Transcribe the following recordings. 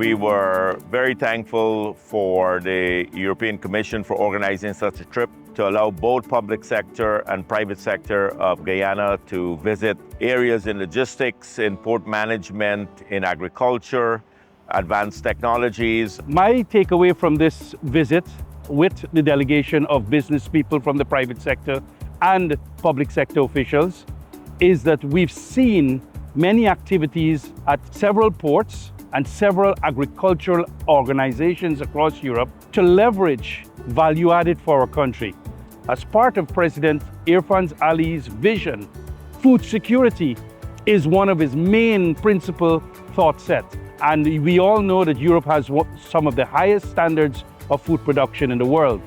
We were very thankful for the European Commission for organizing such a trip to allow both public sector and private sector of Guyana to visit areas in logistics, in port management, in agriculture, advanced technologies. My takeaway from this visit with the delegation of business people from the private sector and public sector officials is that we've seen many activities at several ports and several agricultural organizations across Europe to leverage value added for our country. As part of President Irfan Ali's vision, food security is one of his main principal thought sets. And we all know that Europe has some of the highest standards of food production in the world.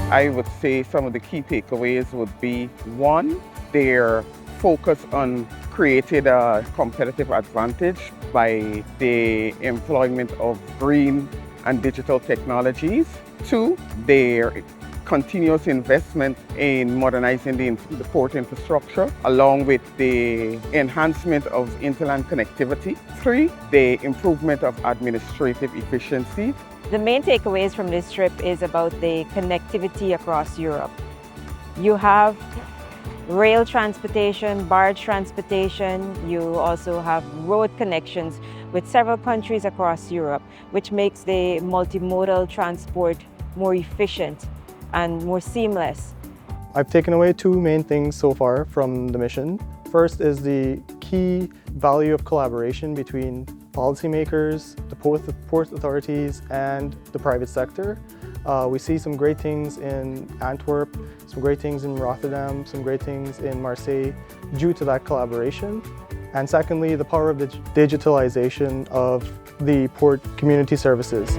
I would say some of the key takeaways would be, one, their focus on creating a competitive advantage by the employment of green and digital technologies. Two, their continuous investment in modernizing the port infrastructure, along with the enhancement of interland connectivity. Three, the improvement of administrative efficiency. The main takeaways from this trip is about the connectivity across Europe. You have rail transportation, barge transportation, you also have road connections with several countries across Europe, which makes the multimodal transport more efficient and more seamless. I've taken away two main things so far from the mission. First is the key value of collaboration between policymakers, the port authorities, and the private sector. We see some great things in Antwerp, some great things in Rotterdam, some great things in Marseille due to that collaboration. And secondly, the power of the digitalization of the port community services.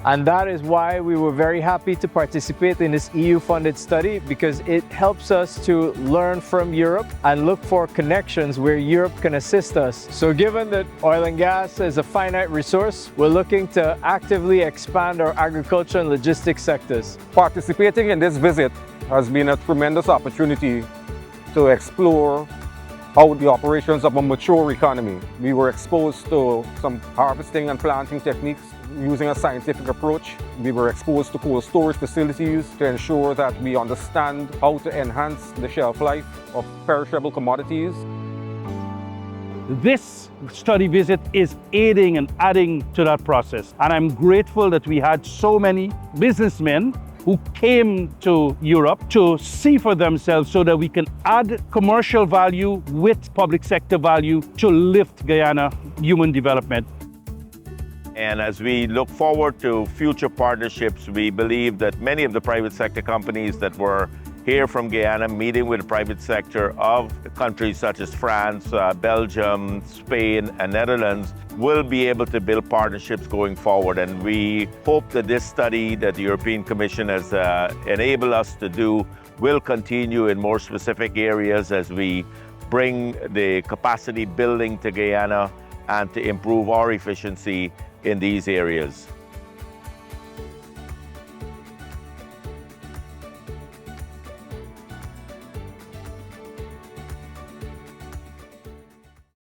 And that is why we were very happy to participate in this EU-funded study, because it helps us to learn from Europe and look for connections where Europe can assist us. So given that oil and gas is a finite resource, we're looking to actively expand our agriculture and logistics sectors. Participating in this visit has been a tremendous opportunity to explore how the operations of a mature economy. We were exposed to some harvesting and planting techniques using a scientific approach. We were exposed to cold storage facilities to ensure that we understand how to enhance the shelf life of perishable commodities. This study visit is aiding and adding to that process. And I'm grateful that we had so many businessmen who came to Europe to see for themselves so that we can add commercial value with public sector value to lift Guyana human development. And as we look forward to future partnerships, we believe that many of the private sector companies that were here from Guyana meeting with the private sector of countries such as France, Belgium, Spain, and Netherlands will be able to build partnerships going forward. And we hope that this study that the European Commission has enabled us to do will continue in more specific areas as we bring the capacity building to Guyana and to improve our efficiency in these areas.